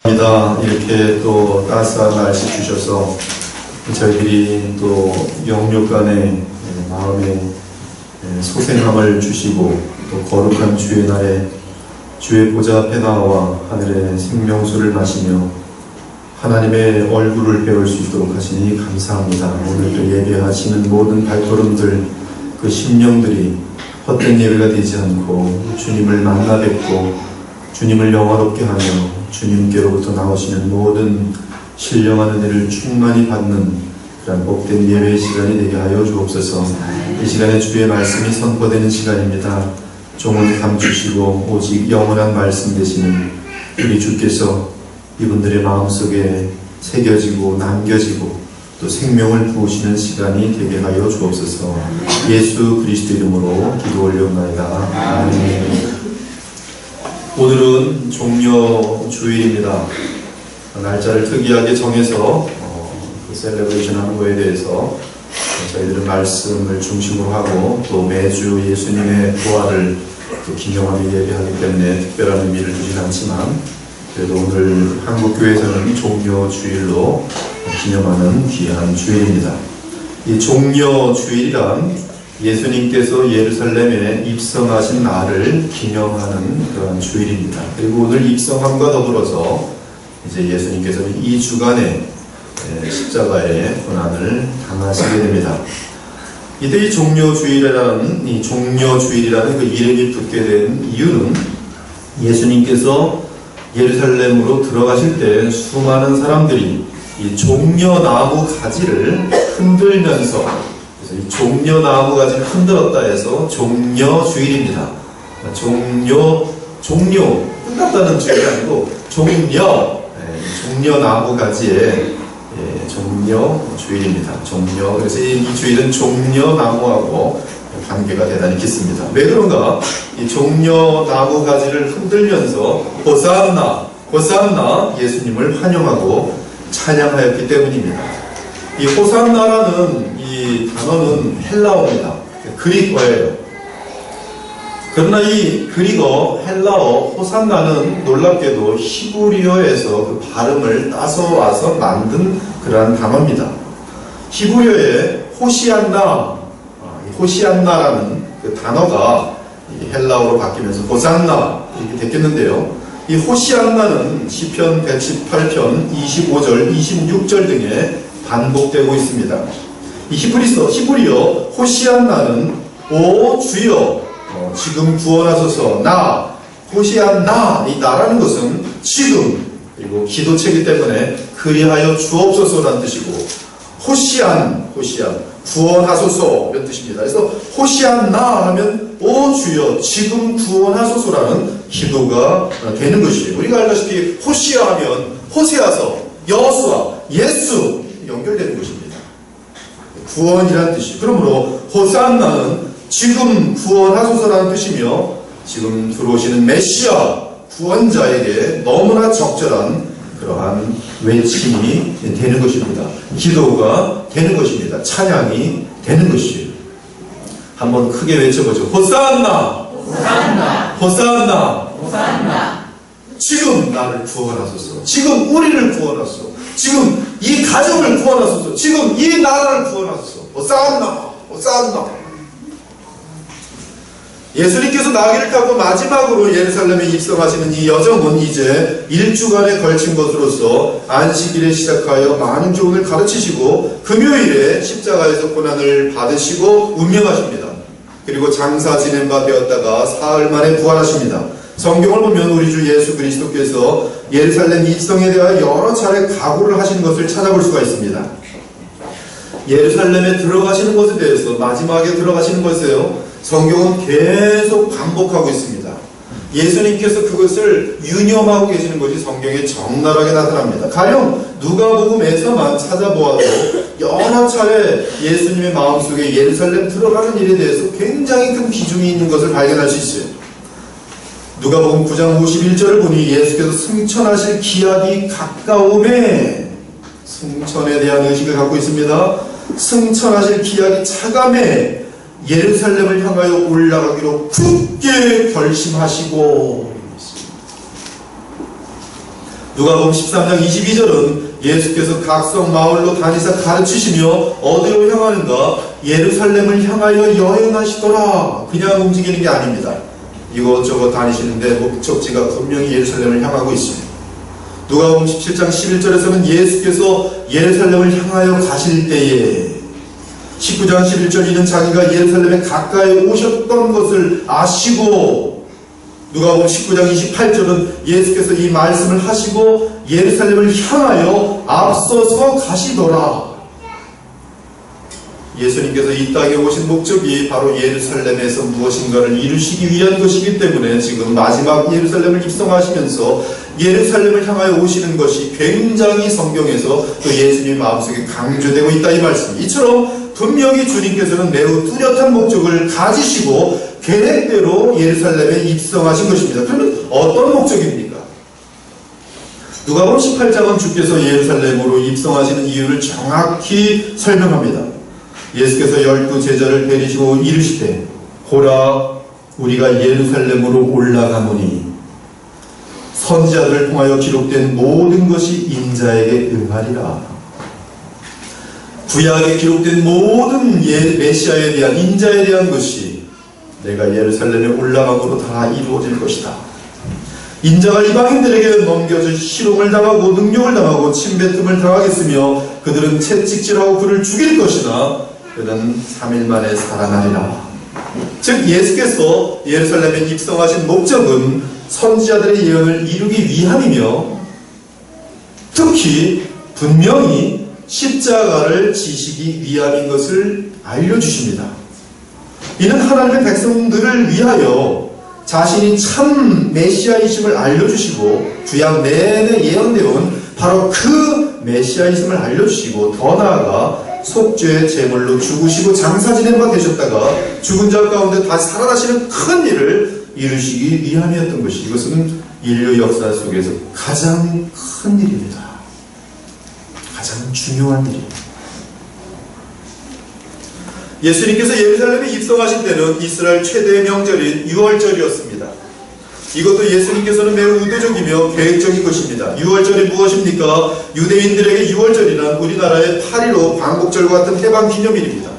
이렇게 또 따스한 날씨 주셔서 저희들이 또 영육 간의 마음의 소생함을 주시고 또 거룩한 주의 날에 주의 보좌 앞에 나와 하늘의 생명수를 마시며 하나님의 얼굴을 배울 수 있도록 하시니 감사합니다. 오늘도 예배하시는 모든 발걸음들, 그 심령들이 헛된 예배가 되지 않고 주님을 만나 뵙고 주님을 영화롭게 하며 주님께로부터 나오시는 모든 신령한 은혜를 충만히 받는 그런 복된 예배의 시간이 되게 하여 주옵소서. 이 시간에 주의 말씀이 선포되는 시간입니다. 종을 감추시고 오직 영원한 말씀 되시는 우리 주께서 이분들의 마음속에 새겨지고 남겨지고 또 생명을 부으시는 시간이 되게 하여 주옵소서. 예수 그리스도 이름으로 기도 올려옵나이다. 아멘. 오늘은 종려주일입니다. 날짜를 특이하게 정해서 그 셀레브레이션 하는 거에 대해서 저희들은 말씀을 중심으로 하고 또 매주 예수님의 부활을 또 기념하며 예배하기 때문에 특별한 의미를 두진 않지만 그래도 오늘 한국교회에서는 종려주일로 기념하는 귀한 주일입니다. 이 종려주일이란 예수님께서 예루살렘에 입성하신 날을 기념하는 그런 주일입니다. 그리고 오늘 입성함과 더불어서 이제 예수님께서는 이 주간에 십자가의 고난을 당하시게 됩니다. 이때 이 종려주일이라는 그 이름이 붙게 된 이유는 예수님께서 예루살렘으로 들어가실 때 수많은 사람들이 이 종려나무 가지를 흔들면서 이 종려나무 가지를 흔들었다 해서 종려주일입니다. 종려 끝났다는 주일이 아니고 종려나무 가지의 종려주일입니다. 그래서 이 주일은 종려나무하고 관계가 대단히 깊습니다. 왜 그런가? 이 종려나무 가지를 흔들면서 호산나 예수님을 환영하고 찬양하였기 때문입니다. 이 호산나라는 이 단어는 헬라어입니다. 그리거예요. 그러나 이 그리거, 헬라어, 호산나는 놀랍게도 히브리어에서 그 발음을 따서 와서 만든 그러한 단어입니다. 히브리어의 호시안나라는 그 단어가 헬라어로 바뀌면서 호산나 이렇게 됐겠는데요. 이 호시안나는 시편 118편 25절, 26절 등에 반복되고 있습니다. 이 히브리어 호시안나는 오 주여 지금 구원하소서 호시안나 이 나라는 것은 지금 그리고 기도체이기 때문에 그리하여 주옵소서라는 뜻이고 호시안 구원하소서 이런 뜻입니다. 그래서 호시안나 하면 오 주여 지금 구원하소서라는 기도가 되는 것이에요. 우리가 알다시피 호시아 하면 호세아서 여호수아 예수 연결되는 것입니다. 구원이라는 뜻이. 그러므로 호산나는 지금 구원하소서라는 뜻이며 지금 들어오시는 메시아 구원자에게 너무나 적절한 그러한 외침이 되는 것입니다. 기도가 되는 것입니다. 찬양이 되는 것이에요. 한번 크게 외쳐보죠. 호산나! 지금 나를 구원하소서. 지금 우리를 구원하소서. 지금 이 가정을 구원하소서. 지금 이 나라를 구원하소서. 호산나! 예수님께서 나귀를 타고 마지막으로 예루살렘에 입성하시는 이 여정은 이제 1주간에 걸친 것으로서 안식일에 시작하여 많은 교훈을 가르치시고 금요일에 십자가에서 고난을 받으시고 운명하십니다. 그리고 장사 지낸 바 되었다가 사흘 만에 부활하십니다. 성경을 보면 우리 주 예수 그리스도께서 예루살렘 입성에 대하여 여러 차례 각오를 하신 것을 찾아볼 수가 있습니다. 예루살렘에 들어가시는 것에 대해서 마지막에 들어가시는 것이에요. 성경은 계속 반복하고 있습니다. 예수님께서 그것을 유념하고 계시는 것이 성경에 적나라하게 나타납니다. 가령 누가복음에서만 찾아보아도 여러 차례 예수님의 마음속에 예루살렘 들어가는 일에 대해서 굉장히 큰 비중이 있는 것을 발견할 수 있어요. 누가복음 9장 51절을 보니 예수께서 승천하실 기약이 가까움에 승천에 대한 의식을 갖고 있습니다. 승천하실 기약이 차감해 예루살렘을 향하여 올라가기로 굳게 결심하시고 누가복음 13장 22절은 예수께서 각성 마을로 다니사 가르치시며 어디로 향하는가? 예루살렘을 향하여 여행하시더라. 그냥 움직이는 게 아닙니다. 이것저것 다니시는데 목적지가 분명히 예루살렘을 향하고 있습니다. 누가복음 17장 11절에서는 예수께서 예루살렘을 향하여 가실 때에 19장 11절 이는 자기가 예루살렘에 가까이 오셨던 것을 아시고 누가복음 19장 28절은 예수께서 이 말씀을 하시고 예루살렘을 향하여 앞서서 가시더라. 예수님께서 이 땅에 오신 목적이 바로 예루살렘에서 무엇인가를 이루시기 위한 것이기 때문에 지금 마지막 예루살렘을 입성하시면서 예루살렘을 향하여 오시는 것이 굉장히 성경에서 또 예수님 마음속에 강조되고 있다 이 말씀. 이처럼 분명히 주님께서는 매우 뚜렷한 목적을 가지시고 계획대로 예루살렘에 입성하신 것입니다. 그러면 어떤 목적입니까? 누가복음 18장은 주께서 예루살렘으로 입성하시는 이유를 정확히 설명합니다. 예수께서 12 제자를 데리시고 이르시되 보라 우리가 예루살렘으로 올라가노니 선지자들을 통하여 기록된 모든 것이 인자에게 응하리라. 구약에 기록된 모든 메시아에 대한 인자에 대한 것이 내가 예루살렘에 올라감으로 다 이루어질 것이다. 인자가 이방인들에게 넘겨질 희롱을 당하고 능욕을 당하고 침뱉음을 당하겠으며 그들은 채찍질하고 그를 죽일 것이나 그는 3일 만에 살아나리라. 즉 예수께서 예루살렘에 입성하신 목적은 선지자들의 예언을 이루기 위함이며 특히 분명히 십자가를 지시기 위함인 것을 알려주십니다. 이는 하나님의 백성들을 위하여 자신이 참 메시아이심을 알려주시고 구약 내내 예언되온 바로 그 메시아이심을 알려주시고 더 나아가 속죄의 제물로 죽으시고 장사 지낸 바 되셨다가 죽은 자 가운데 다시 살아나시는 큰 일을 이루시기 위함이었던 것이 이것은 인류 역사 속에서 가장 큰 일입니다. 가장 중요한 일입니다. 예수님께서 예루살렘에 입성하신 때는 이스라엘 최대의 명절인 유월절이었습니다. 이것도 예수님께서는 매우 의도적이며 계획적인 것입니다. 유월절이 무엇입니까? 유대인들에게 유월절이란 우리나라의 8.15 광복절과 같은 해방 기념일입니다.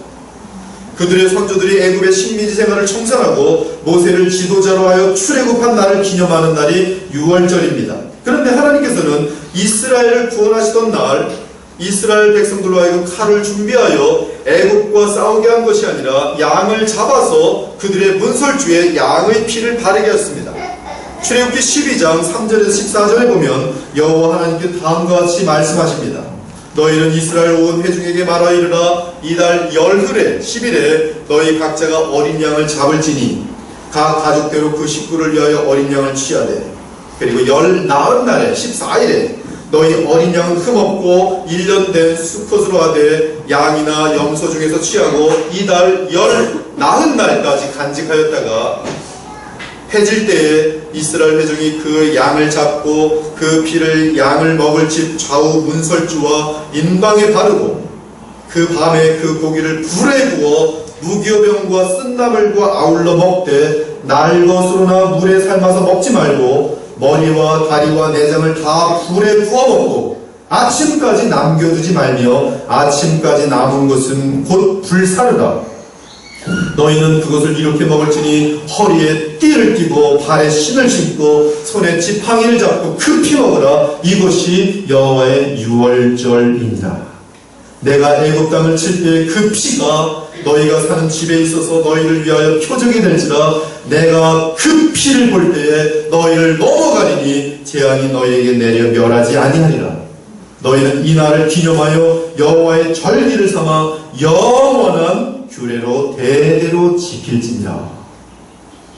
그들의 선조들이 애굽의 식민지 생활을 청산하고 모세를 지도자로 하여 출애굽한 날을 기념하는 날이 유월절입니다. 그런데 하나님께서는 이스라엘을 구원하시던 날 이스라엘 백성들로 하여금 칼을 준비하여 애굽과 싸우게 한 것이 아니라 양을 잡아서 그들의 문설주에 양의 피를 바르게 했습니다. 출애굽기 12장 3절에서 14절에 보면 여호와 하나님께 다음과 같이 말씀하십니다. 너희는 이스라엘 온 회중에게 말하 이르라 이달 열흘에 10일에 너희 각자가 어린 양을 잡을지니 각 가족대로 그 식구를 위하여 어린 양을 취하되 그리고 나흔 날에 14일에 너희 어린 양은 흠없고 1년 된 수컷으로 하되 양이나 염소 중에서 취하고 이달 나흔 날까지 간직하였다가 해질 때에 이스라엘 회중이 그 양을 잡고 그 피를 양을 먹을 집 좌우 문설주와 인방에 바르고 그 밤에 그 고기를 불에 구워 무교병과 쓴나물과 아울러 먹되 날 것으로나 물에 삶아서 먹지 말고 머리와 다리와 내장을 다 불에 구워 먹고 아침까지 남겨두지 말며 아침까지 남은 것은 곧 불사르다. 너희는 그것을 이렇게 먹을지니 허리에 띠를 띠고 발에 신을 신고 손에 지팡이를 잡고 급히 먹으라. 이것이 여호와의 유월절이니라. 내가 애굽 땅을 칠 때 그 피가 너희가 사는 집에 있어서 너희를 위하여 표적이 될지라. 내가 그 피를 볼 때에 너희를 넘어가리니 재앙이 너희에게 내려 멸하지 아니하리라. 너희는 이 날을 기념하여 여호와의 절기를 삼아 영원한 규례로 대대로 지킬지니라.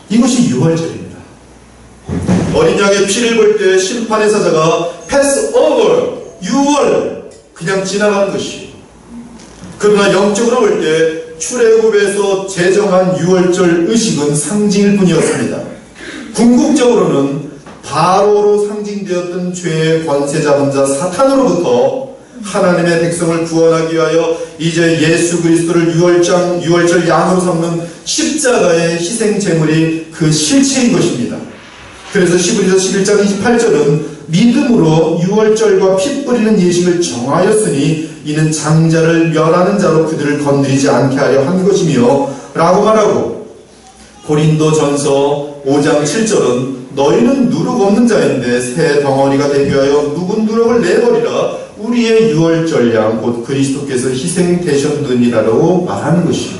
이것이 유월절입니다. 어린 양의 피를 볼 때 심판의 사자가 패스 오버, 유월 그냥 지나가는 것이. 그러나 영적으로 볼 때 출애굽에서 제정한 유월절 의식은 상징일 뿐이었습니다. 궁극적으로는 바로로 상징되었던 죄의 권세 잡은 자 사탄으로부터 하나님의 백성을 구원하기 위하여 이제 예수 그리스도를 유월절 양으로 삼는 십자가의 희생 제물이 그 실체인 것입니다. 그래서 히브리서 11장 28절은 믿음으로 유월절과 피 뿌리는 예식을 정하였으니 이는 장자를 멸하는 자로 그들을 건드리지 않게 하려 한 것이며 라고 말하고, 고린도전서 5장 7절은 너희는 누룩 없는 자인데 새 덩어리가 되기하여 묵은 누룩을 내버리라. 우리의 유월절 양 곧 그리스도께서 희생되셨느니라고 말하는 것이요.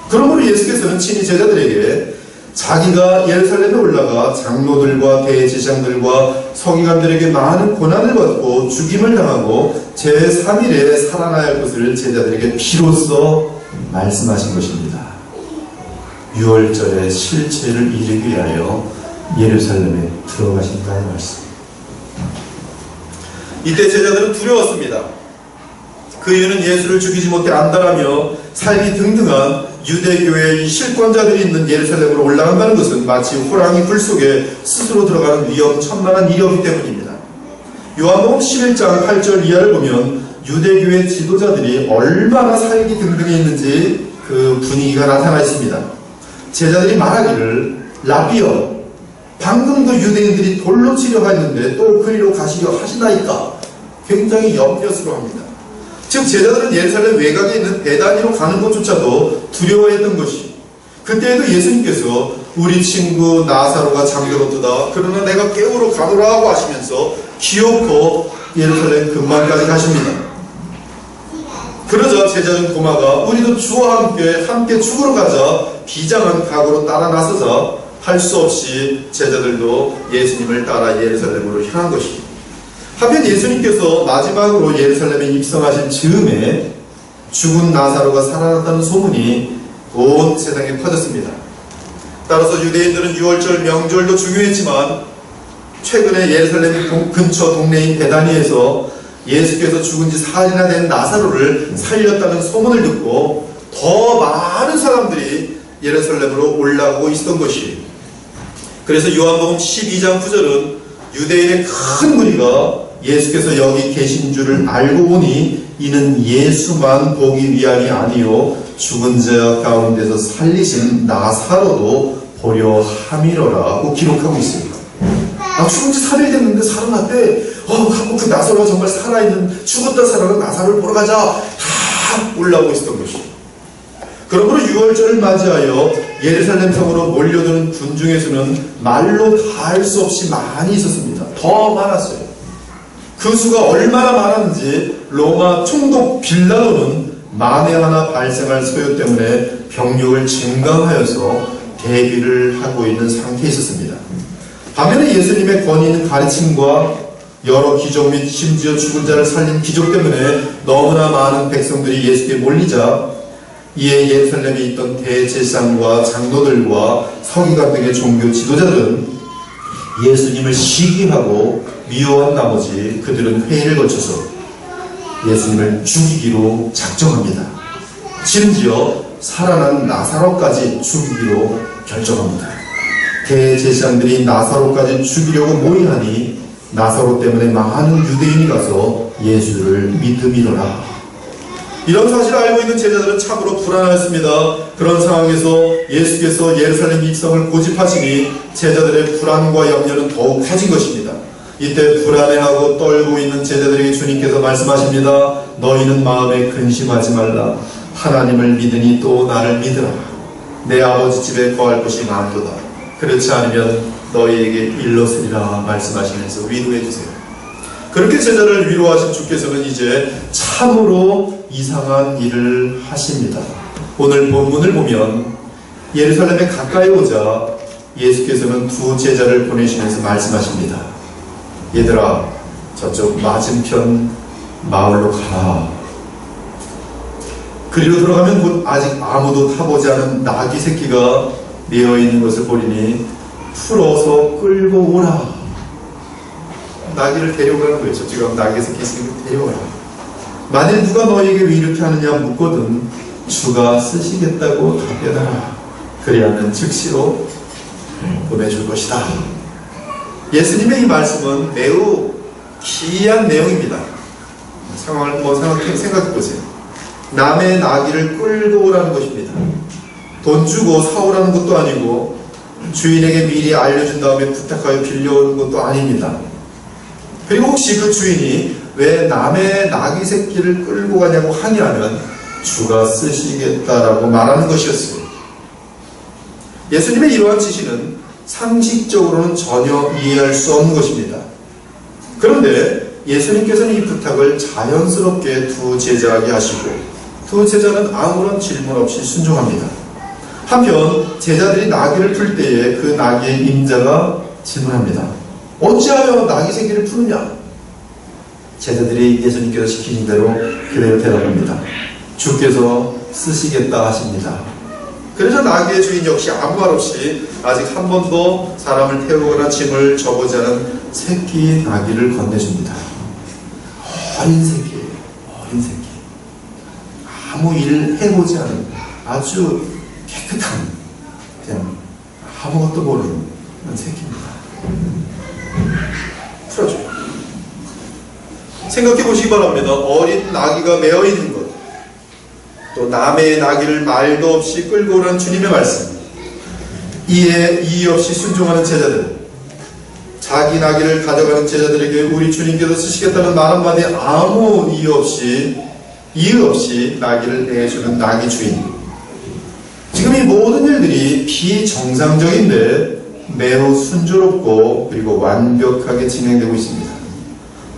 그러므로 예수께서는 친히 제자들에게 자기가 예루살렘에 올라가 장로들과 대제사장들과 서기관들에게 많은 고난을 받고 죽임을 당하고 제3일에 살아나야 할 것을 제자들에게 비로소 말씀하신 것입니다. 유월절의 실체를 이루기 위하여 예루살렘에 들어가신다는 말씀. 이때 제자들은 두려웠습니다. 그 이유는 예수를 죽이지 못해 안달하며 살기 등등한 유대교의 실권자들이 있는 예루살렘으로 올라간다는 것은 마치 호랑이 굴 속에 스스로 들어가는 위험천만한 일이었기 때문입니다. 요한복음 11장 8절 이하를 보면 유대교의 지도자들이 얼마나 살기 등등해 있는지 그 분위기가 나타나 있습니다. 제자들이 말하기를 라비어, 방금도 유대인들이 돌로 치려 했는데 또 그리로 가시려 하시나이까? 굉장히 염려스러워합니다. 즉 제자들은 예루살렘 외곽에 있는 베다니로 가는 것조차도 두려워했던 것이, 그때에도 예수님께서 우리 친구 나사로가 잠들었도다 그러나 내가 깨우러 가노라 하고 하시면서 기어코 예루살렘 근방까지 가십니다. 그러자 제자는 도마가 우리도 주와 함께 죽으러 가자 비장한 각오로 따라 나서자 할 수 없이 제자들도 예수님을 따라 예루살렘으로 향한 것입니다. 하필 예수님께서 마지막으로 예루살렘에 입성하신 즈음에 죽은 나사로가 살아났다는 소문이 온 세상에 퍼졌습니다. 따라서 유대인들은 유월절 명절도 중요했지만 최근에 예루살렘 근처 동네인 베다니에서 예수께서 죽은 지 4일이나 된 나사로를 살렸다는 소문을 듣고 더 많은 사람들이 예루살렘으로 올라오고 있었던 것이에요. 그래서 요한복음 12장 9절은 유대인의 큰 무리가 예수께서 여기 계신 줄을 알고 보니 이는 예수만 보기 위함이 아니요 죽은 자 가운데서 살리신 나사로도 보려 함이로라고 기록하고 있습니다. 죽은 지 3일 됐는데 살아났대. 그 나사로가 정말 살아있는, 죽었다 살아난 나사로를 보러 가자. 다 올라오고 있었던 것입니다. 그러므로 유월절을 맞이하여 예루살렘 성으로 몰려드는 군중의 수는 말로 다 할 수 없이 많이 있었습니다. 더 많았어요. 그 수가 얼마나 많았는지 로마 총독 빌라도는 만에 하나 발생할 소요 때문에 병력을 증강하여서 대비를 하고 있는 상태에 있었습니다. 반면에 예수님의 권위 있는 가르침과 여러 기적 및 심지어 죽은 자를 살린 기적 때문에 너무나 많은 백성들이 예수께 몰리자 이에 예루살렘에 있던 대제사장과 장로들과 서기관 등의 종교 지도자들은 예수님을 시기하고 미워한 나머지 그들은 회의를 거쳐서 예수님을 죽이기로 작정합니다. 심지어 살아난 나사로까지 죽이기로 결정합니다. 대제사장들이 나사로까지 죽이려고 모의하니 나사로 때문에 많은 유대인이 가서 예수를 믿음이로라. 이런 사실을 알고 있는 제자들은 참으로 불안하였습니다. 그런 상황에서 예수께서 예루살렘 입성을 고집하시니 제자들의 불안과 염려는 더욱 커진 것입니다. 이때 불안해하고 떨고 있는 제자들에게 주님께서 말씀하십니다. 너희는 마음에 근심하지 말라. 하나님을 믿으니 또 나를 믿으라. 내 아버지 집에 거할 곳이 많도다. 그렇지 않으면 너희에게 일러서리라 말씀하시면서 위로해 주세요. 그렇게 제자를 위로하신 주께서는 이제 참으로 이상한 일을 하십니다. 오늘 본문을 보면 예루살렘에 가까이 오자 예수께서는 두 제자를 보내시면서 말씀하십니다. 얘들아, 저쪽 맞은편 마을로 가라. 그리로 들어가면 곧 아직 아무도 타보지 않은 나귀 새끼가 메어 있는 것을 보리니 풀어서 끌고 오라. 나귀를 데려가는 거예요. 저쪽에 가면 나귀 새끼 있으니까 데려가라. 만일 누가 너에게 왜 이렇게 하느냐 묻거든 주가 쓰시겠다고 답변하라. 그리하면 즉시로 보내줄 것이다. 예수님의 이 말씀은 매우 기이한 내용입니다. 상황을 생각해보세요. 남의 나귀를 끌고 오라는 것입니다. 돈 주고 사오라는 것도 아니고 주인에게 미리 알려준 다음에 부탁하여 빌려오는 것도 아닙니다. 그리고 혹시 그 주인이 왜 남의 나귀 새끼를 끌고 가냐고 항의하면 주가 쓰시겠다라고 말하는 것이었어요. 예수님의 이러한 지시는 상식적으로는 전혀 이해할 수 없는 것입니다. 그런데 예수님께서는 이 부탁을 자연스럽게 두 제자에게 하시고 두 제자는 아무런 질문 없이 순종합니다. 한편 제자들이 나귀를 풀 때에 그 나귀의 임자가 질문합니다. 어찌하여 나귀 새끼를 푸느냐? 제자들이 예수님께서 시키신 대로 그대로 대답합니다. 주께서 쓰시겠다 하십니다. 그래서 나귀의 주인 역시 아무 말 없이 아직 한 번도 사람을 태우거나 짐을 져보지 않은 새끼 나귀를 건네줍니다. 어린 새끼예요. 어린 새끼. 아무 일을 해보지 않은 아주 깨끗한, 그냥 아무것도 모르는 그런 새끼입니다. 풀어줘요. 생각해 보시기 바랍니다. 어린 나귀가 매어 있는 것, 또 남의 나귀를 말도 없이 끌고 오는 주님의 말씀, 이에 이의 없이 순종하는 제자들, 자기 나귀를 가져가는 제자들에게 우리 주님께서 쓰시겠다는 말 한마디에 아무 이유 없이 나귀를 내주는 나귀 주인. 지금 이 모든 일들이 비정상적인데 매우 순조롭고 그리고 완벽하게 진행되고 있습니다.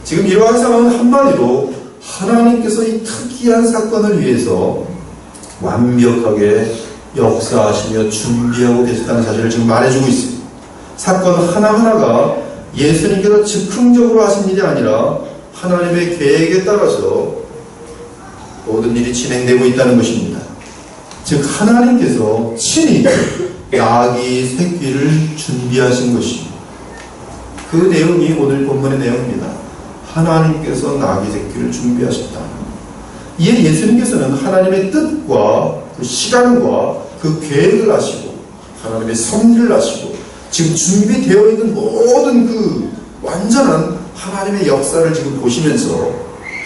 지금 이러한 상황은 한마디로 하나님께서 이 특이한 사건을 위해서 완벽하게 역사하시며 준비하고 계셨다는 사실을 지금 말해주고 있습니다. 사건 하나하나가 예수님께서 즉흥적으로 하신 일이 아니라 하나님의 계획에 따라서 모든 일이 진행되고 있다는 것입니다. 즉 하나님께서 친히 나귀 새끼를 준비하신 것입니다. 그 내용이 오늘 본문의 내용입니다. 하나님께서 나귀 새끼를 준비하셨다. 이에 예수님께서는 하나님의 뜻과 그 시간과 그 계획을 아시고 하나님의 섭리를 아시고 지금 준비되어 있는 모든 그 완전한 하나님의 역사를 지금 보시면서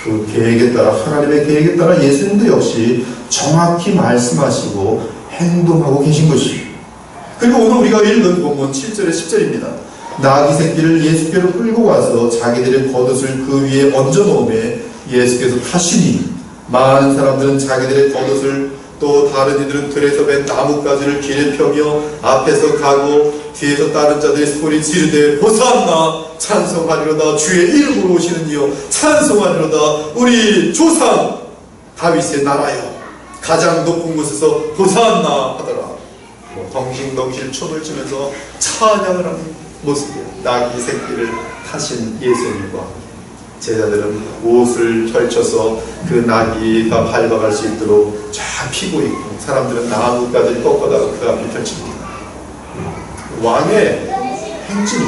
그 계획에 따라 하나님의 계획에 따라 예수님도 역시 정확히 말씀하시고 행동하고 계신 것이에요. 그리고 오늘 우리가 읽은 본문 7절에 10절입니다. 나귀 새끼를 예수께로 끌고 와서 자기들의 겉옷을 그 위에 얹어 놓음에 예수께서 타시니 많은 사람들은 자기들의 겉옷을 또 다른 이들은 들에서 벤 나뭇가지를 길에 펴며 앞에서 가고 뒤에서 다른 자들이 소리 지르되 호산나 찬송하리로다 주의 이름으로 오시는 이여 찬송하리로다 우리 조상 다윗의 나라여 가장 높은 곳에서 호산나 하더라. 덩실덩실 춤을 추면서 찬양을 하는 모습이에요. 나귀 새끼를 타신 예수님과 제자들은 옷을 펼쳐서 그 나귀가 밟아갈 수 있도록 쫙 피고 있고 사람들은 나뭇가지를 꺾어다가 그 앞에 펼칩니다. 왕의 행진이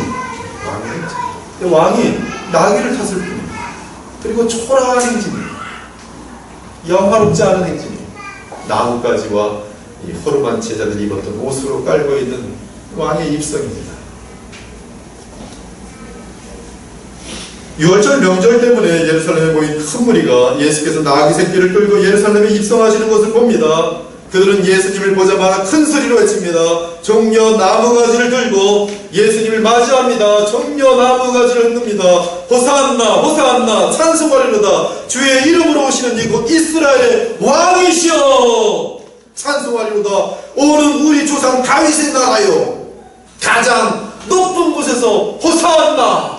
왕이 나귀를 탔을 뿐입니다. 그리고 초라한 행진이 영화롭지 않은 행진이 나뭇가지와 이 허름한 제자들이 입었던 옷으로 깔고 있는 왕의 입성입니다. 6월절 명절 때문에 예루살렘에 모인 큰 무리가 예수께서 나귀 새끼를 끌고 예루살렘에 입성하시는 것을 봅니다. 그들은 예수님을 보자마자 큰 소리로 외칩니다. 종려 나무가지를 들고 예수님을 맞이합니다. 종려 나무가지를 흔듭니다. 호산나 호산나 찬송하리로다 주의 이름으로 오시는 이 곧 이스라엘의 왕이시여 찬송하리로다 오는 우리 조상 다윗의 나라여 가장 높은 곳에서 호산나.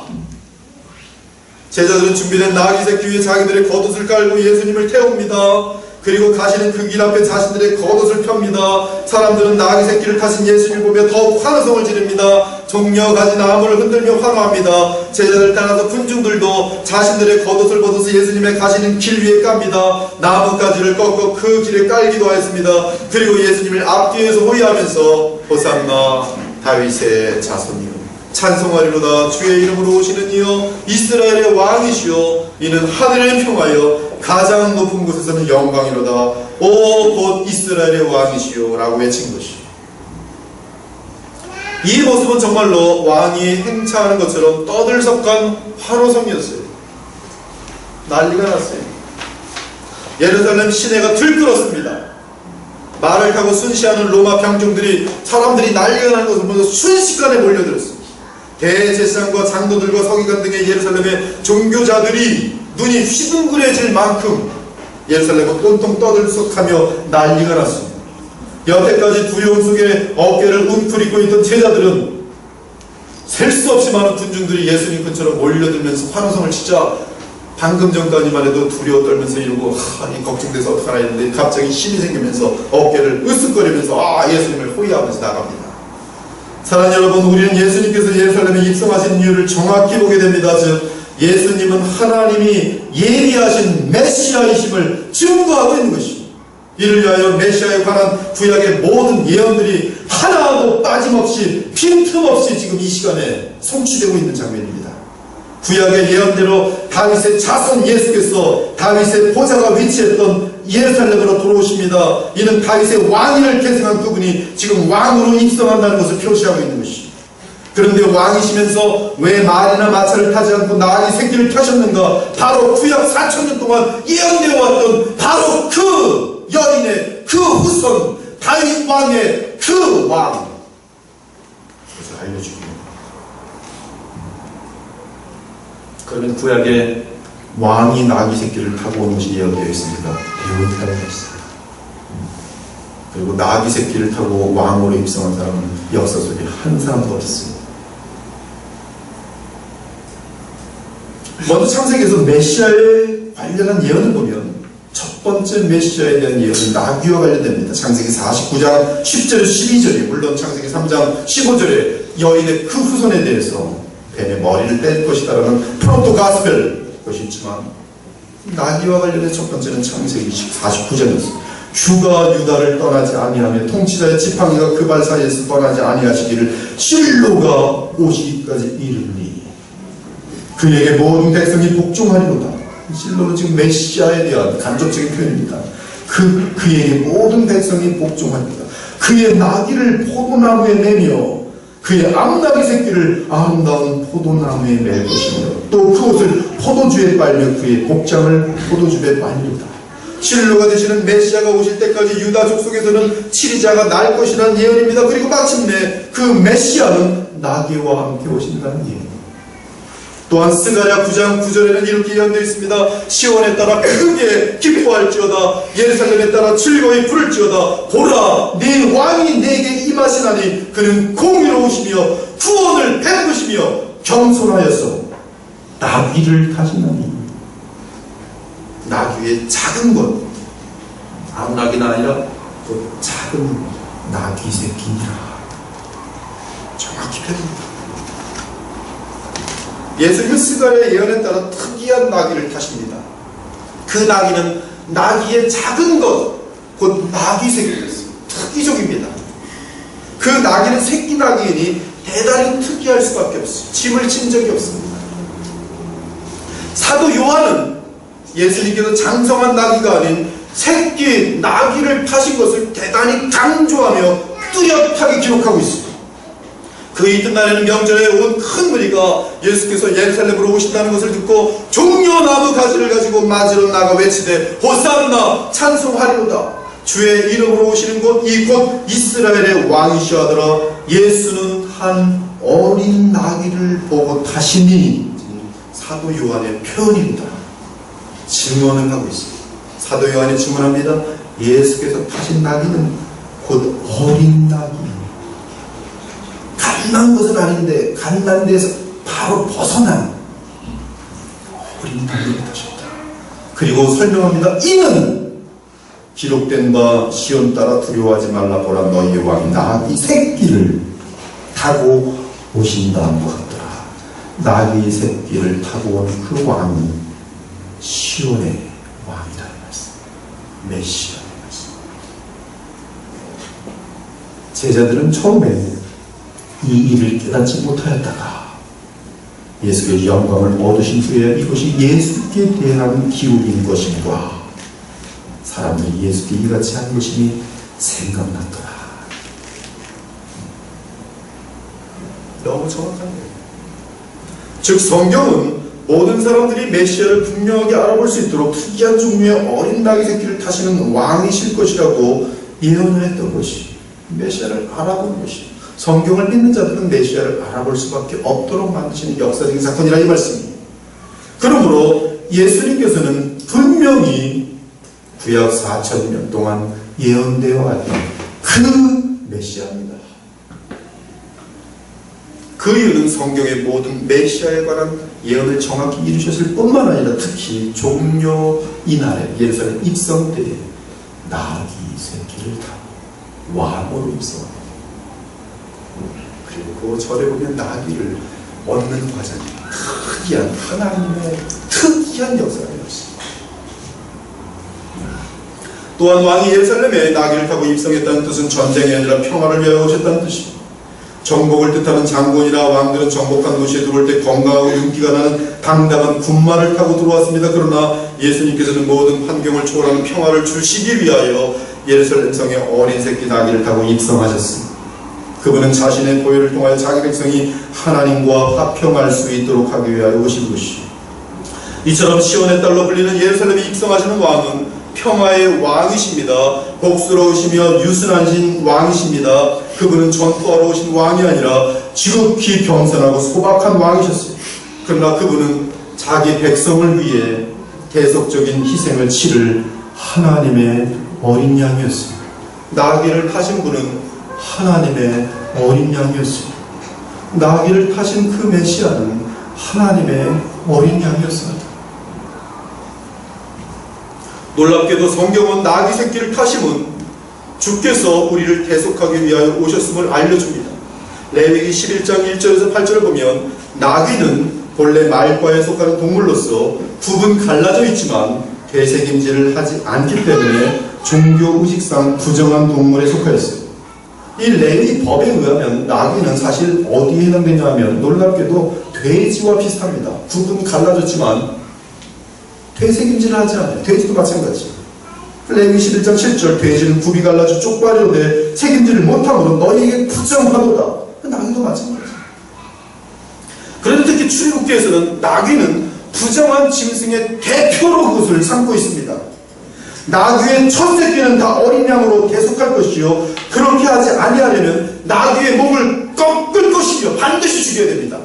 제자들은 준비된 나귀 새끼 위에 자기들의 겉옷을 깔고 예수님을 태웁니다. 그리고 가시는 그 길 앞에 자신들의 겉옷을 펴니다. 사람들은 나귀 새끼를 타신 예수님을 보며 더욱 환호성을 지릅니다. 종려 가지 나무를 흔들며 환호합니다. 제자들 따라서 군중들도 자신들의 겉옷을 벗어서 예수님의 가시는 길 위에 깝니다. 나뭇가지를 꺾어 그 길에 깔기도 하였습니다. 그리고 예수님을 앞뒤에서 호위하면서 호산나 다윗의 자손이요 찬송하리로다 주의 이름으로 오시는 이여 이스라엘의 왕이시여 이는 하늘을 평하여 가장 높은 곳에서는 영광이로다 오 곧 이스라엘의 왕이시여 라고 외친 것이요. 이 모습은 정말로 왕이 행차하는 것처럼 떠들썩한 환호성이었어요. 난리가 났어요. 예루살렘 시내가 들끓었습니다. 말을 타고 순시하는 로마 병정들이 사람들이 난리가 나는 것을 보면서 순식간에 몰려들었습니다. 대제사장과 장로들과 서기관 등의 예루살렘의 종교자들이 눈이 휘둥그레질 만큼 예루살렘은 온통 떠들썩하며 난리가 났습니다. 여태까지 두려움 속에 어깨를 웅크리고 있던 제자들은 셀 수 없이 많은 군중들이 예수님 근처로 몰려들면서 환호성을 치자 방금 전까지만 해도 두려워 떨면서 이러고 걱정돼서 어떡하나 했는데 갑자기 힘이 생기면서 어깨를 으쓱거리면서 예수님을 호위하면서 나갑니다. 사랑하는 여러분, 우리는 예수님께서 예루살렘에 입성하신 이유를 정확히 보게 됩니다. 즉 예수님은 하나님이 예비하신 메시아이심을 증거하고 있는 것입니다. 이를 위하여 메시아에 관한 구약의 모든 예언들이 하나도 빠짐없이 빈틈없이 지금 이 시간에 성취되고 있는 장면입니다. 구약의 예언대로 다윗의 자손 예수께서 다윗의 보좌가 위치했던 예루살렘으로 돌아오십니다. 이는 다윗의 왕위를 계승한 그분이 지금 왕으로 입성한다는 것을 표시하고 있는 것입니다. 그런데 왕이시면서 왜 말이나 마차를 타지 않고 나귀 새끼를 펴셨는가? 바로 구약 4,000년 동안 예언되어 왔던 바로 그 여인의 그 후손 다윗 왕의 그 왕, 그래서 알려줍니다. 그러면 구약에 왕이 나귀 새끼를 타고 오는 것이 예언되어 있습니다. 배운 사람이 있어요. 그리고 나귀 새끼를 타고 왕으로 입성한 사람은 역사 속에 한 사람도 없었습니다. 먼저 창세기에서 메시아에 관련한 예언을 보면 첫 번째 메시아에 대한 예언은 나귀와 관련됩니다. 창세기 49장 10절 12절이 물론 창세기 3장 15절에 여인의 그 후손에 대해서 뱀의 머리를 뗄 것이다라는 프로토가스펠 것이 있지만 나귀와 관련된 첫 번째는 창세기 49장이었습니다. 주가 유다를 떠나지 아니하며 통치자의 지팡이가 그 발 사이에서 떠나지 아니하시기를 실로가 오시기까지 이르니 그에게 모든 백성이 복종하리로다. 실로는 지금 메시아에 대한 간접적인 표현입니다. 그에게 모든 백성이 복종하리로다. 그의 나귀를 포도나무에 매며 그의 암나귀 새끼를 아름다운 포도나무에 맬 것이며 또 그 옷을 포도주에 빨며 그의 복장을 포도주에 빨리로다. 실로가 되시는 메시아가 오실 때까지 유다 족속에서는 치리자가 날 것이라는 예언입니다. 그리고 마침내 그 메시아는 나귀와 함께 오신다는 예언. 또한 스가랴 9장 9절에는 이렇게 예언되어 있습니다. 시온에 따라 크게 기뻐할지어다. 예루살렘에 따라 즐거이 부를지어다. 보라, 네 왕이 내게 임하시나니 그는 공의로우시며 구원을 베푸시며 겸손하여서 나귀를 타시나니. 나귀의 작은 것, 암나귀가 아니라 그 작은 나귀 새끼니라. 정확히 표현합니다. 예수님은 스가랴의 예언에 따라 특이한 나귀를 타십니다. 그 나귀는 나귀의 작은 것, 곧 나귀 새끼였어요. 특이적입니다. 그 나귀는 새끼 나귀이니 대단히 특이할 수밖에 없어요. 짐을 진 적이 없습니다. 사도 요한은 예수님께서 장성한 나귀가 아닌 새끼 나귀를 타신 것을 대단히 강조하며 뚜렷하게 기록하고 있습니다. 그 이튿날에는 명절에 온 큰 무리가 예수께서 예루살렘으로 오신다는 것을 듣고 종려나무 가지를 가지고 맞으러 나가 외치되 호산나 찬송하리로다. 주의 이름으로 오시는 곳 이 곧 이스라엘의 왕이시여 하더라. 예수는 한 어린 나귀를 보고 타시니 사도 요한의 표현입니다. 증언을 하고 있습니다. 사도 요한이 증언합니다. 예수께서 타신 나귀는 곧 어린 나귀. 갓난 것은 아닌데 갓난 데에서 바로 벗어난 어린 나귀를 타셨다. 그리고 설명합니다. 이는 기록된 바 시온 따라 두려워하지 말라. 보라, 너희의 왕 나귀 새끼를 타고 오신다고 하더라. 나귀 새끼를 타고 온 그 왕은 시온의 왕이라는 말씀, 메시아의 말씀. 제자들은 처음에 이 일을 깨닫지 못하였다가 예수의 영광을 얻으신 후에 이것이 예수께 대한 기울인 것인가, 사람들이 예수께 이같이 한 것임이 생각났더라. 너무 정확한 거예요. 즉 성경은 모든 사람들이 메시아를 분명하게 알아볼 수 있도록 특이한 종류의 어린 나귀 새끼를 타시는 왕이실 것이라고 예언을 했던 것이 메시아를 알아본 것이 성경을 믿는 자들은 메시아를 알아볼 수밖에 없도록 만드시는 역사적인 사건이라 이 말씀입니다. 그러므로 예수님께서는 분명히 구약 4,000년 동안 예언되어 왔던 그 메시아입니다. 그 이유는 성경의 모든 메시아에 관한 예언을 정확히 이루셨을 뿐만 아니라 특히 종료 이날에 예루살렘 입성 때에 나귀 새끼를 타고 왕으로 입성합니다. 그리고 그 절에 보면 나귀를 얻는 과정이 특이한 하나님의 특이한 역사가 되었습니다. 또한 왕이 예루살렘에 나귀를 타고 입성했다는 뜻은 전쟁이 아니라 평화를 위하여 오셨다는 뜻입니다. 정복을 뜻하는 장군이나 왕들은 정복한 도시에 들어올 때 건강하고 윤기가 나는 당당한 군마를 타고 들어왔습니다. 그러나 예수님께서는 모든 환경을 초월하는 평화를 주시기 위하여 예루살렘 성에 어린 새끼 나귀를 타고 입성하셨습니다. 그분은 자신의 보혈을 통하여 자기 백성이 하나님과 화평할 수 있도록 하기 위하여 오신 것이죠. 이처럼 시온의 딸로 불리는 예루살렘에 입성하시는 왕은 평화의 왕이십니다. 복스러우시며 유순하신 왕이십니다. 그분은 전투하러 오신 왕이 아니라 지극히 겸손하고 소박한 왕이셨어요. 그러나 그분은 자기 백성을 위해 계속적인 희생을 치를 하나님의 어린 양이었습니다. 나귀를 타신 분은 하나님의 어린 양이었습니다. 나귀를 타신 그 메시아는 하나님의 어린 양이었습니다. 놀랍게도 성경은 나귀 새끼를 타심은 주께서 우리를 대속하기 위하여 오셨음을 알려줍니다. 레위기 11장 1절에서 8절을 보면 나귀는 본래 말과에 속하는 동물로서 구분 갈라져 있지만 되새김질을 하지 않기 때문에 종교 의식상 부정한 동물에 속하였어요. 이 레위 법에 의하면 나귀는 사실 어디에 해당되냐 하면 놀랍게도 돼지와 비슷합니다. 구분 갈라졌지만 되새김질을 하지 않아요. 돼지도 마찬가지. 레위 11장 7절 돼지는 굽이 갈라져 쪽발이로 돼 책임질을 못함으로 너희에게 부정하도다. 나귀도 마찬가지. 그런데 특히 출애굽기에서는 나귀는 부정한 짐승의 대표로 그것을 삼고 있습니다. 나귀의 첫 새끼는 다 어린 양으로 대속할 것이요 그렇게 하지 아니하려면 나귀의 목을 꺾을 것이요 반드시 죽여야 됩니다.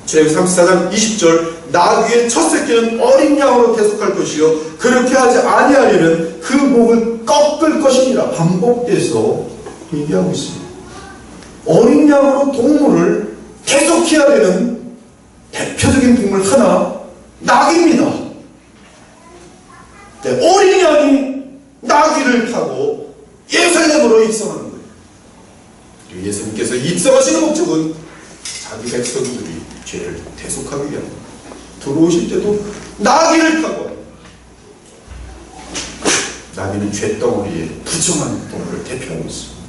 출애굽기 34장 20절 나귀의 첫 새끼는 어린 양으로 대속할 것이요 그렇게 하지 아니하려면 그 목을 꺾을 것이니라. 반복돼서 얘기하고 있습니다. 어린 양으로 동물을 대속해야 되는 대표적인 동물 하나 나귀입니다. 네, 어린 양이 나귀를 타고 예루살렘으로 입성하는 거예요. 그리고 예수님께서 입성하시는 목적은 자기 백성들이 죄를 대속하기 위함입니다. 들어오실 때도 나귀를 타고 나귀는 쇳덩어리에 부정한 동물을 대표하고 있습니다.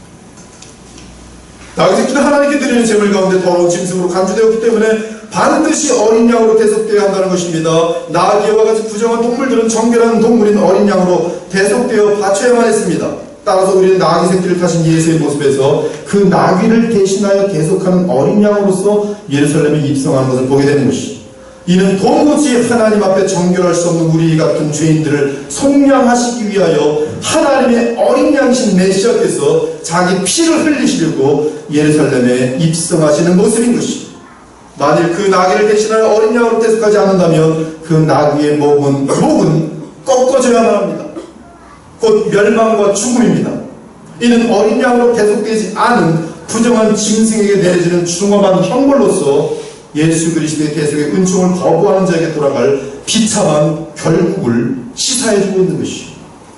나귀 새끼는 하나님께 드리는 제물 가운데 더러운 짐승으로 간주되었기 때문에 반드시 어린 양으로 대속되어야 한다는 것입니다. 나귀와 같이 부정한 동물들은 정결한 동물인 어린 양으로 대속되어 바쳐야만 했습니다. 따라서 우리는 나귀 새끼를 타신 예수의 모습에서 그 나귀를 대신하여 대속하는 어린 양으로서 예루살렘에 입성하는 것을 보게 되는 것이죠. 이는 도무지 하나님 앞에 정결할 수 없는 우리 같은 죄인들을 속량하시기 위하여 하나님의 어린 양이신 메시아께서 자기 피를 흘리시려고 예루살렘에 입성하시는 모습인 것이죠. 만일 그 나귀를 대신하여 어린 양으로 대속하지 않는다면 그 나귀의 목은 꺾어져야만 합니다. 곧 멸망과 죽음입니다. 이는 어린 양으로 대속되지 않은 부정한 짐승에게 내려지는 중험한 형벌로서 예수 그리스도의 대속의 은총을 거부하는 자에게 돌아갈 비참한 결국을 시사해주고 있는 것이죠.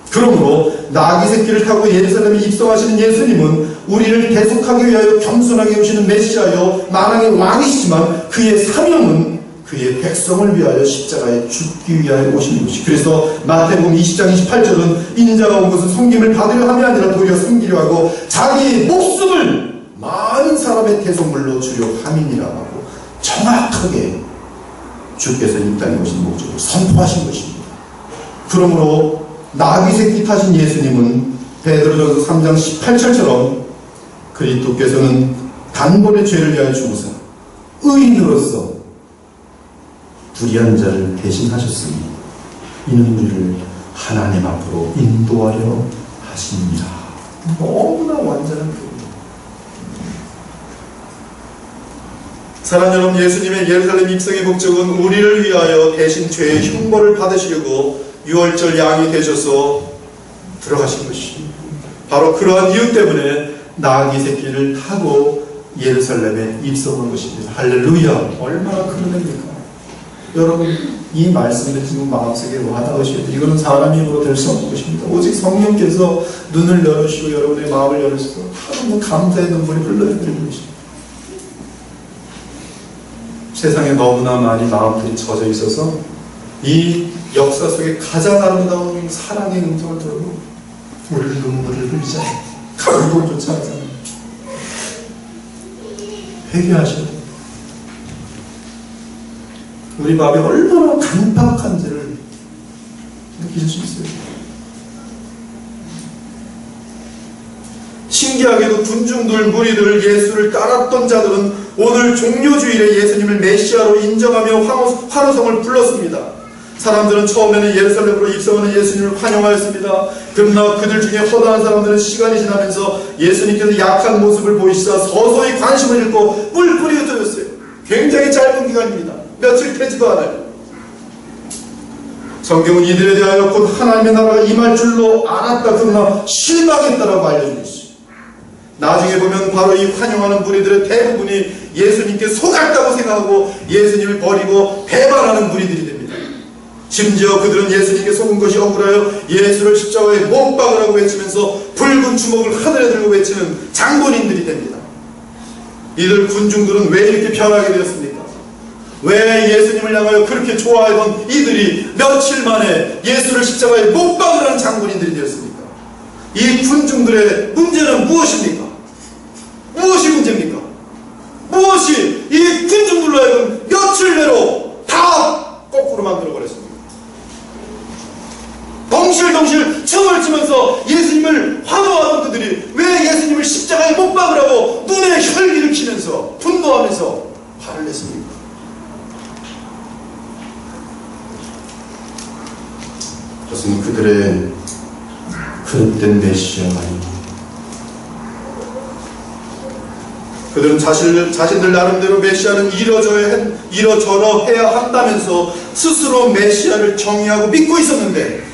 그러므로 나귀 새끼를 타고 예루살렘에 입성하시는 예수님은 우리를 대속하기 위하여 겸손하게 오시는 메시아여 만왕의 왕이시지만 그의 사명은 그의 백성을 위하여 십자가에 죽기 위하여 오시는 것이. 그래서 마태복음 20장 28절은 인자가 온 것은 섬김을 받으려 함이 아니라 도리어 섬기려 하고 자기의 목숨을 많은 사람의 대속물로 주려 함이니라 하고 정확하게 주께서 이 땅에 오신 목적을 선포하신 것입니다. 그러므로 나귀 새끼 타신 예수님은 베드로전서 3장 18절처럼 그리스도께서는 단번에 죄를 위하여 죽으사 의인으로서 불의한 자를 대신하셨으니 이는 우리를 하나님 앞으로 인도하려 하십니다. 너무나 완전한 그분. 사랑하는 여러분, 예수님의 예루살렘 입성의 목적은 우리를 위하여 대신 죄의 흉보를 받으시려고 6월절 양이 되셔서 들어가신 것이, 바로 그러한 이유 때문에 나귀 새끼를 타고 예루살렘에 입성한 것입니다. 할렐루야! 얼마나 큰 은혜입니까? 여러분, 이 말씀을 지금 마음속에 와닿으셔야 돼요. 이거는 사람의 힘으로 될 수 없는 것입니다. 오직 성령께서 눈을 열으시고 여러분의 마음을 열으셔서 하나님 감사의 눈물이 흘러드리는 것입니다. 세상에 너무나 많이 마음들이 젖어 있어서 이 역사 속에 가장 아름다운 사랑의 음성을 들고 우리는 눈물을 흘리지 않아요. 감동조차 하지 않아요. 회개하셔야 돼요. 우리 마음이 얼마나 간박한지를 느끼실 수 있어요. 신기하게도 군중들, 무리들, 예수를 따랐던 자들은 오늘 종료주일에 예수님을 메시아로 인정하며 환호성을 불렀습니다. 사람들은 처음에는 예루살렘으로 입성하는 예수님을 환영하였습니다. 그러나 그들 중에 허다한 사람들은 시간이 지나면서 예수님께서 약한 모습을 보이시자 서서히 관심을 잃고 뿔뿔이 흩어졌어요. 굉장히 짧은 기간입니다. 며칠 되지도 않아요. 성경은 이들에 대하여 곧 하나님의 나라가 임할 줄로 알았다, 그러나 실망했다라고 알려주고 있어요. 나중에 보면 바로 이 환영하는 무리들의 대부분이 예수님께 속았다고 생각하고 예수님을 버리고 배반하는 무리들이 됩니다. 심지어 그들은 예수님께 속은 것이 억울하여 예수를 십자가에 못 박으라고 외치면서 붉은 주먹을 하늘에 들고 외치는 장본인들이 됩니다. 이들 군중들은 왜 이렇게 변하게 되었습니까? 왜 예수님을 향하여 그렇게 좋아하던 이들이 며칠 만에 예수를 십자가에 못 박으라는 장본인들이 되었습니까? 이 군중들의 문제는 무엇입니까? 무엇이 문제입니까? 무엇이 이 군중들로 하여금 며칠 내로 다 거꾸로 만들어버렸습니다. 덩실덩실 춤을 추면서 예수님을 환호하던 그들이 왜 예수님을 십자가에 못 박으라고 눈에 혈기를 키면서 분노하면서 화를 냈습니까? 그것은 그들의 그릇된 메시아가 아닙니다. 그들은 자신들 나름대로 메시아는 이러저러 해야 한다면서 스스로 메시아를 정의하고 믿고 있었는데,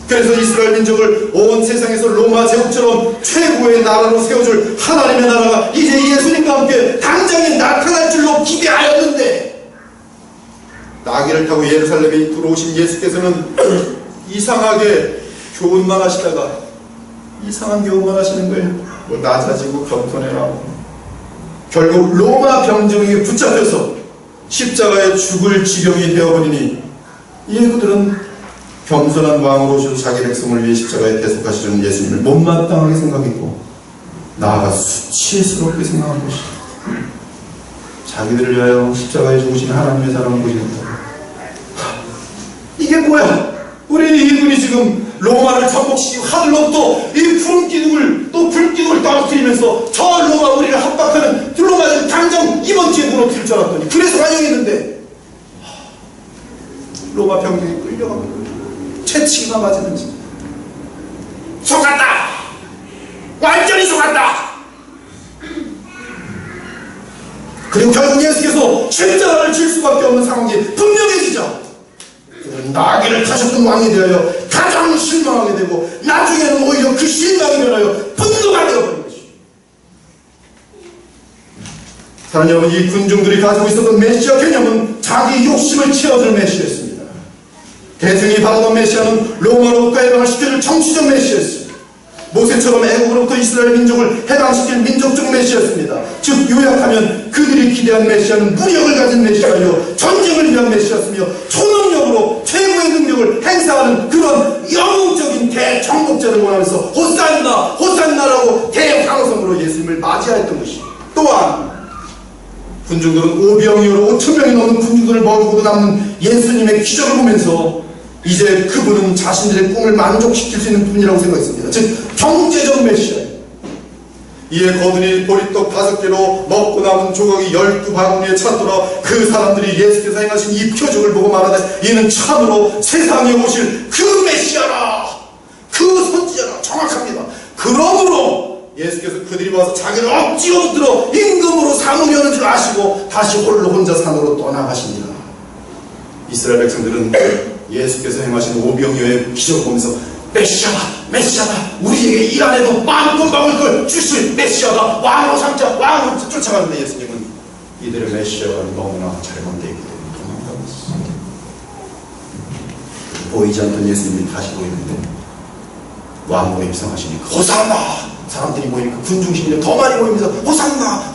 그래서 이스라엘 민족을 온 세상에서 로마 제국처럼 최고의 나라로 세워줄 하나님의 나라가 이제 예수님과 함께 당장에 나타날 줄로 기대하였는데, 나귀를 타고 예루살렘에 들어오신 예수께서는 이상하게 교훈만 하시다가 이상한 교훈만 하시는 거예요. 뭐 낮아지고 겸손해라. 결국 로마 병정에게 붙잡혀서 십자가에 죽을 지경이 되어버리니 이 그들은 겸손한 왕으로 오셔서 자기 백성을 위해 십자가에 대속하시는 예수님을 못마땅하게 생각했고, 나아가 수치스럽게 생각한 것이다. 자기들을 위하여 십자가에 죽으신 하나님의 사랑을 보지 못하고, 이게 뭐야? 우리 이분이 지금 로마를 정복시키고 하늘로부터 이 푸른 기둥을 또 불기둥을 떨어뜨리면서 저 로마 우리를 합박하는 로마를 당장 이번 주에 무너뜨릴 줄 알았더니 그래서 환영했는데, 로마 병정이 끌려가고 채찍이나 맞으면서 속았다! 완전히 속았다! 그리고 결국 예수께서 십자가를 질 수밖에 없는 상황이 분명해지죠. 그들은 나귀를 타셨던 왕에 대하여 가장 실망하게 되고, 나중에는 오히려 그 실망이 변하여 분노가 되어버린 것이죠. 사랑하는 여러분, 이 군중들이 가지고 있었던 메시아 개념은 자기 욕심을 채워줄 메시아였습니다. 대중이 바라던 메시아는 로마로부터 해방을 시켜줄 정치적 메시아였습니다. 모세처럼 애국으로부터 이스라엘 민족을 해방시킬 민족적 메시아였습니다. 즉 요약하면 그들이 기대한 메시아는 무력을 가진 메시아요, 전쟁을 위한 메시아였으며 초능력으로 최고의 능력을 행사하는 그런 영웅적인 대정복자를 원하면서 호산나 호산나라고 대방어성으로 예수님을 맞이하였던 것입니다. 또한 군중들은 오병이어로 5,000명이 넘는 군중들을 먹이고도 남는 예수님의 기적을 보면서 이제 그분은 자신들의 꿈을 만족시킬 수 있는 분이라고 생각했습니다. 즉 경제적 메시아예요. 이에 거두니 보리떡 5개로 먹고 남은 조각이 12바구니에 찼더라. 그 사람들이 예수께서 행하신 이 표적을 보고 말하되, 이는 참으로 세상에 오실 그 메시아라, 그 선지자라. 정확합니다. 그 그러므로 예수께서 그들이 와서 자기를 억지로 붙들어 임금으로 삼으려는 줄 아시고 다시 홀로 혼자 산으로 떠나가시니라. 이스라엘 백성들은 예수께서 행하신 오병이어의 기적을 보면서 메시아다, 우리에게 이 안에도 만군방을 주실 메시아가 왕으로 삼자, 왕으로 쫓아가는데 예수님은 이들의 메시아가 너무나 잘못되어 있기 때문에 도망가고 있습니다. 보이지 않던 예수님이 다시 보이는데 왕으로 입성하시니까 호산나! 사람들이 모이니까 군중심이 더 많이 모이면서 호산나!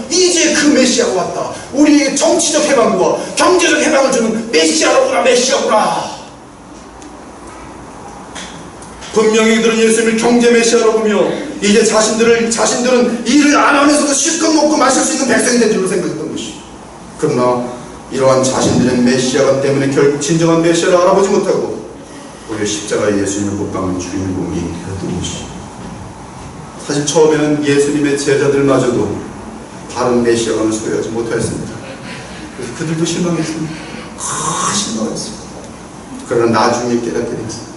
이제 그 메시아가 왔다. 우리에게 정치적 해방과 경제적 해방을 주는 메시아구나. 분명히 그들은 예수님을 경제 메시아로 보며 이제 자신들은 일을 안 하면서도 실컷 먹고 마실 수 있는 백성이 된 줄로 생각했던 것이. 그러나 이러한 자신들의 메시아가 때문에 결국 진정한 메시아를 알아보지 못하고 오히려 십자가에 예수님을 못 박는 주인공이 되었던 것이. 사실 처음에는 예수님의 제자들마저도 다른 메시아감을 소유하지 못하였습니다. 그래서 그들도 실망했습니다. 실망했습니다. 그러나 나중에 깨닫게 됐습니다.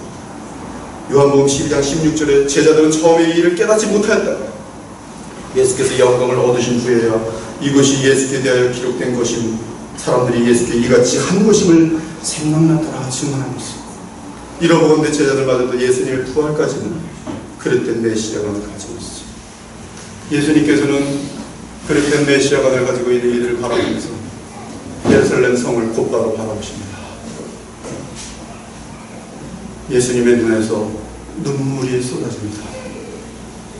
요한복음 12장 16절에 제자들은 처음에 이 일을 깨닫지 못하였다. 예수께서 영광을 얻으신 후에야 이것이 예수께 대하여 기록된 것임, 사람들이 예수께 이같이 한 것임을 생각났더라 증언한 것입니다. 이러고는데 제자들마저도 예수님의 부활까지는 그릇된 메시아관을 가지고 있어요. 예수님께서는 그릇된 메시아관을 가지고 있는 이들을 바라보면서 예루살렘 성을 곧바로 바라보십니다. 예수님의 눈에서 눈물이 쏟아집니다.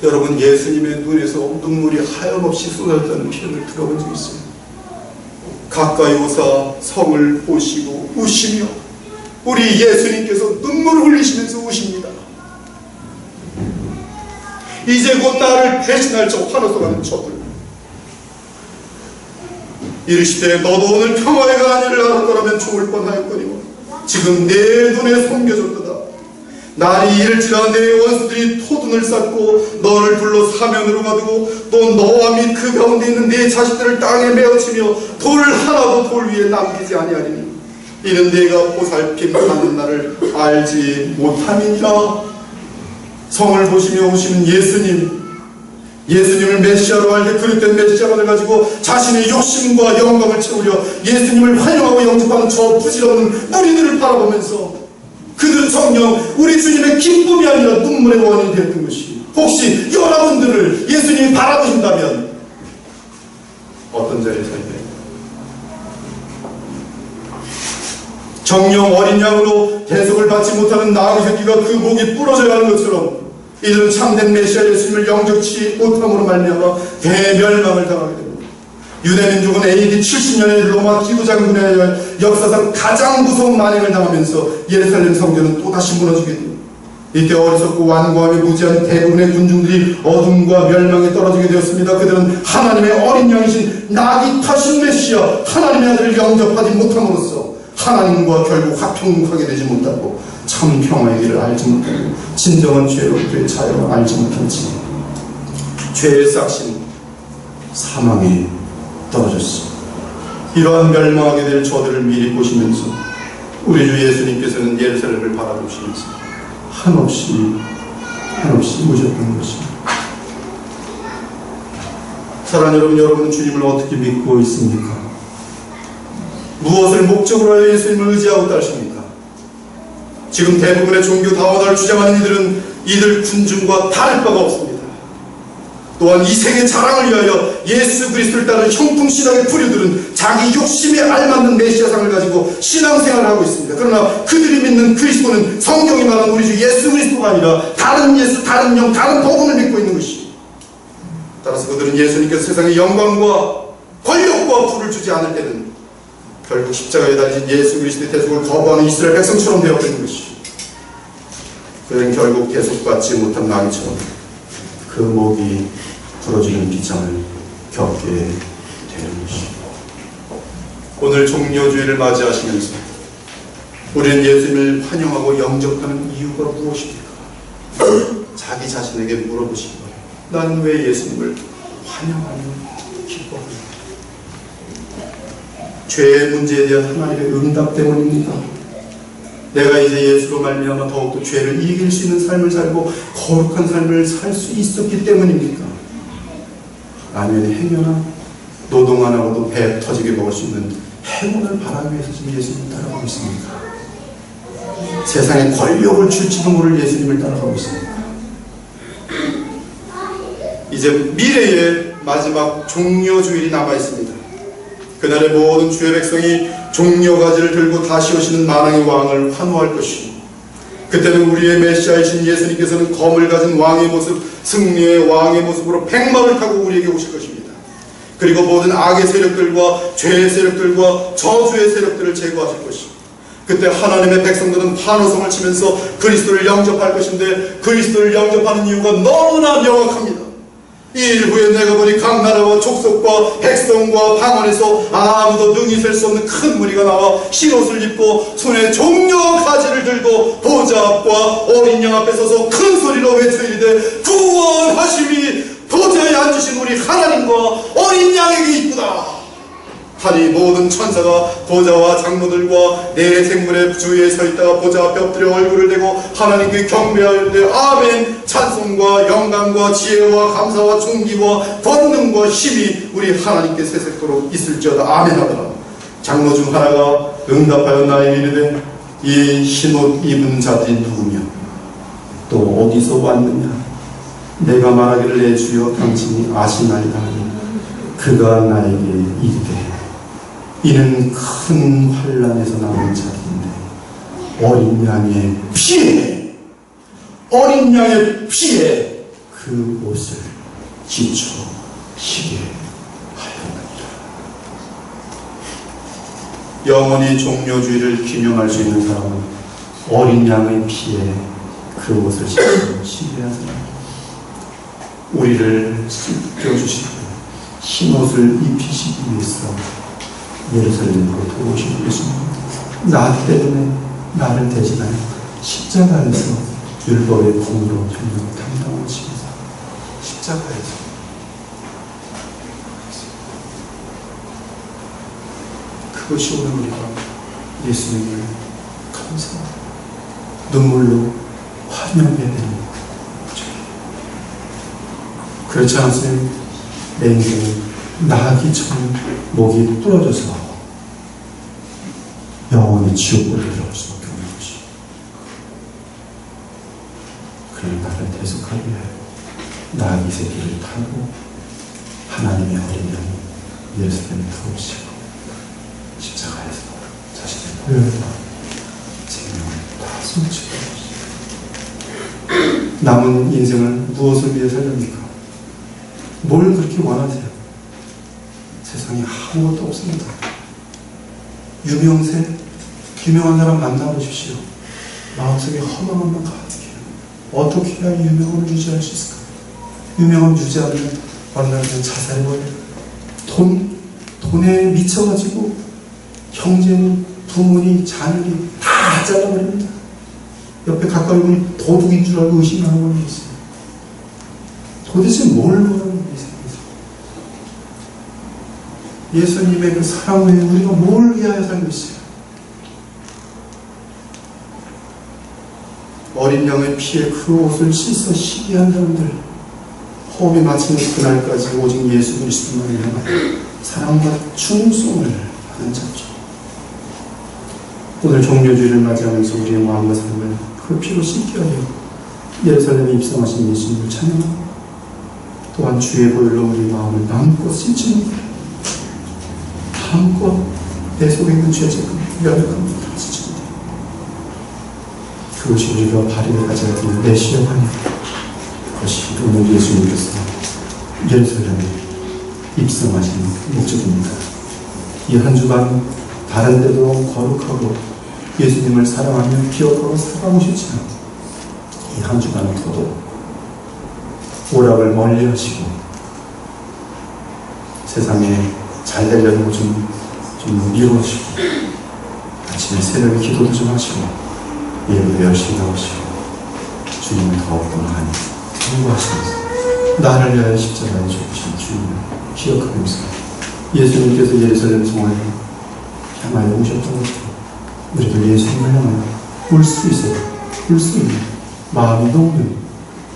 여러분, 예수님의 눈에서 눈물이 하염없이 쏟아졌다는 표현을 들어본 적 있어요? 가까이 오사 성을 보시고 우시며 우리 예수님께서 눈물을 흘리시면서 우십니다. 이제 곧 나를 배신할 저 환호서 가는 저들, 이르시되 너도 오늘 평화의 안위를 알았더라면 좋을 뻔하였거니와 지금 내 눈에 섬겨졌도다. 날이 이를지라 내 원수들이 토둔을 쌓고 너를 불러 사면으로 가두고 또 너와 및 그 가운데 있는 네 자식들을 땅에 메어치며 돌 하나도 돌 위에 남기지 아니하리니 이는 네가 보살핌 받는 날을 알지 못함이니라. 성을 보시며 오시는 예수님을 메시아로 할 때 그릇된 메시아관을 가지고 자신의 욕심과 영광을 채우려 예수님을 환영하고 영접하는 저 부질없는 우리들을 바라보면서 그들은 정녕 우리 주님의 기쁨이 아니라 눈물의 원인이 되었던 것이. 혹시 여러분들을 예수님이 바라보신다면 어떤 자리에 서 있나요? 정령 어린 양으로 대속을 받지 못하는 나귀 새끼가 그 목이 부러져야 하는 것처럼 이들은 참된 메시아 예수님을 영접치 못함으로 말미암아 대멸망을 당하게 됩니다. 유대민족은 AD 70년에 로마 기구장군에 의해 역사상 가장 무서운 만행을 당하면서 예루살렘 성전은 또다시 무너지게 됩니다. 이때 어리석고 완고함에 무지한 대부분의 군중들이 어둠과 멸망에 떨어지게 되었습니다. 그들은 하나님의 어린 양이신 나귀 타신 메시아 하나님의 아들을 영접하지 못함으로써 하나님과 결국 화평하게 되지 못하고 참 평화의 길을 알지 못하고 진정한 죄로부터의 자유를 알지 못한 채 죄의 싹신 사망에 떨어졌습니다. 이러한 멸망하게 될 저들을 미리 보시면서 우리 주 예수님께서는 예루살렘을 바라보시면서 한없이 우셨던 것입니다. 사랑하는 여러분, 여러분은 주님을 어떻게 믿고 있습니까? 무엇을 목적으로 하여 예수님을 의지하고 따르십니까? 지금 대부분의 종교 다원화를 주장하는 이들 군중과 다를 바가 없습니다. 또한 이 세계 자랑을 위하여 예수 그리스도를 따르는 형풍신앙의 부류들은 자기 욕심에 알맞는 메시아상을 가지고 신앙생활을 하고 있습니다. 그러나 그들이 믿는 그리스도는 성경이 말하는 우리 주 예수 그리스도가 아니라 다른 예수, 다른 영, 다른 복음을 믿고 있는 것이. 따라서 그들은 예수님께서 세상에 영광과 권력과 부를 주지 않을 때는 결국 십자가에 달리신 예수 그리스도의 대속을 거부하는 이스라엘 백성처럼 되어버리는 것이. 그들은 결국 대속받지 못한 나귀처럼 그 목이 부러지는 비참을 겪게 되는 것입니다. 오늘 종료주의를 맞이하시면서 우리는 예수님을 환영하고 영접하는 이유가 무엇입니까? 자기 자신에게 물어보시기 바랍니다. 나는 왜 예수님을 환영하며 기뻐합니까? 죄의 문제에 대한 하나님의 응답 때문입니다. 내가 이제 예수로 말미암아 더욱더 죄를 이길 수 있는 삶을 살고 거룩한 삶을 살 수 있었기 때문입니까? 아니면 행여나 노동 안 하고도 배 터지게 먹을 수 있는 행운을 바라기 위해서 지금 예수님을 따라가고 있습니까? 세상에 권력을 줄지도 모를 예수님을 따라가고 있습니까? 이제 미래의 마지막 종려주일이 남아 있습니다. 그날에 모든 주의 백성이 종려가지를 들고 다시 오시는 만왕의 왕을 환호할 것이고, 그때는 우리의 메시아이신 예수님께서는 검을 가진 왕의 모습, 승리의 왕의 모습으로 백마를 타고 우리에게 오실 것입니다. 그리고 모든 악의 세력들과 죄의 세력들과 저주의 세력들을 제거하실 것입니다. 그때 하나님의 백성들은 환호성을 치면서 그리스도를 영접할 것인데, 그리스도를 영접하는 이유가 너무나 명확합니다. 이 일 후에 내가 보니 각 나라와 족속과 백성과 방언에서 아무도 능히 셀 수 없는 큰 무리가 나와 흰옷을 입고 손에 종려 가지를 들고 보좌 앞과 어린 양 앞에 서서 큰 소리로 외쳐이르되 구원하심이 보좌에 앉으신 우리 하나님과 어린 양에게 있구나. 하니 모든 천사가 보좌와 장로들과 네 생물의 주위에 서 있다가 보좌 앞에 엎드려 얼굴을 대고 하나님께 경배하였는데 아멘. 찬송과 영광과 지혜와 감사와 존귀와 권능과 힘이 우리 하나님께 세세토록 있을지어다. 아멘 하더라. 장로 중 하나가 응답하여 나에게 이르되 이 흰옷 입은 자들이 누구며 또 어디서 왔느냐. 내가 말하기를 내 주여 당신이 아시나이다 하니 그가 나에게 이르되 이는 큰 환난에서 나온 자들인데 어린 양의 피에 그 옷을 지초시게 하였느니라. 영원히 종려주의를 기념할 수 있는 사람은 어린 양의 피에 그 옷을 지초시게 하더라. 우리를 씻겨주시고 흰옷을 입히시기 위해서 예루살렘으로 들어오신 예수님, 나 때문에 나를 대신하여 십자가에서 율법의 공으로 전부 담당하시면서 십자가에서 그것이 오늘 우리가 예수님을 감사하고 눈물로 환영해야 되는 거죠. 그렇지 않으면 내 인생은 나기처럼 목이 부러져서 영원히 지옥으로 들어갈 수밖에 없는 것이. 그런 나를 대속하기 위해 나귀 새끼를 타고 하나님의 어린 양이 예루살렘에 들어오시고 십자가에서 자신의 보혈과 생명을 다 쏟으시고 남은 인생을 무엇을 위해 살렵니까? 뭘 그렇게 원하세요? 세상에 아무것도 없습니다. 유명한 사람 만나보십시오. 마음속에 허망함만 가득해요. 어떻게 해야 유명함을 유지할 수 있을까? 유명함 유지하면 어느 날은 자살해버려요. 돈에 미쳐가지고 형제니 부모니 자녀니 다 잘라버립니다. 옆에 가까이 보니 도둑인 줄 알고 의심하는 분이 있어요. 도대체 뭘 원하는 거예요? 예수님의 그 사랑 외에 우리가 뭘 위하여 살고 있어요? 어린 양의 피에 그 옷을 씻어 시기한 사람들, 호흡이 마치는 그날까지 오직 예수 그리스도만 향한 사랑과 충성을 하는 자죠. 오늘 종려주의를 맞이하면서 우리의 마음과 삶을 그 피로 씻게 하여 예루살렘에 입성하신 예수님을 찬양하고 또한 주의 보혈로 우리 마음을 마음껏 씻는 거예요. 마음껏 내 속에 있는 죄책감, 연약함을 다 씻는 거예요. 그것이 우리가 발휘해 가져야 되는 메시아가 아니라 그것이 오늘 예수님께서 예루살렘에 입성하신 목적입니다. 이 한 주간 다른 데도 거룩하고 예수님을 사랑하며 기억하고 살아오셨지만 이 한 주간은 더더욱 오락을 멀리 하시고 세상에 잘 되려고 좀 미루시고 아침에 새벽에 기도도 좀 하시고 예배도 열심히 나오시고 주님을 더욱더 많이 경고하시면서 나를 위하여 십자가에 죽으신 주님을 기억하면서 예수님께서 예루살렘 성을 향하여 오셨던 것처럼 우리도 예수님을 향하여 울 수 있어요. 울 수 있는 마음이 녹는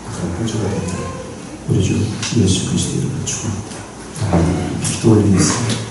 그런 한 주가 되기를 우리 주 예수 그리스도 이름으로 축원합니다. 기도 올리겠습니다.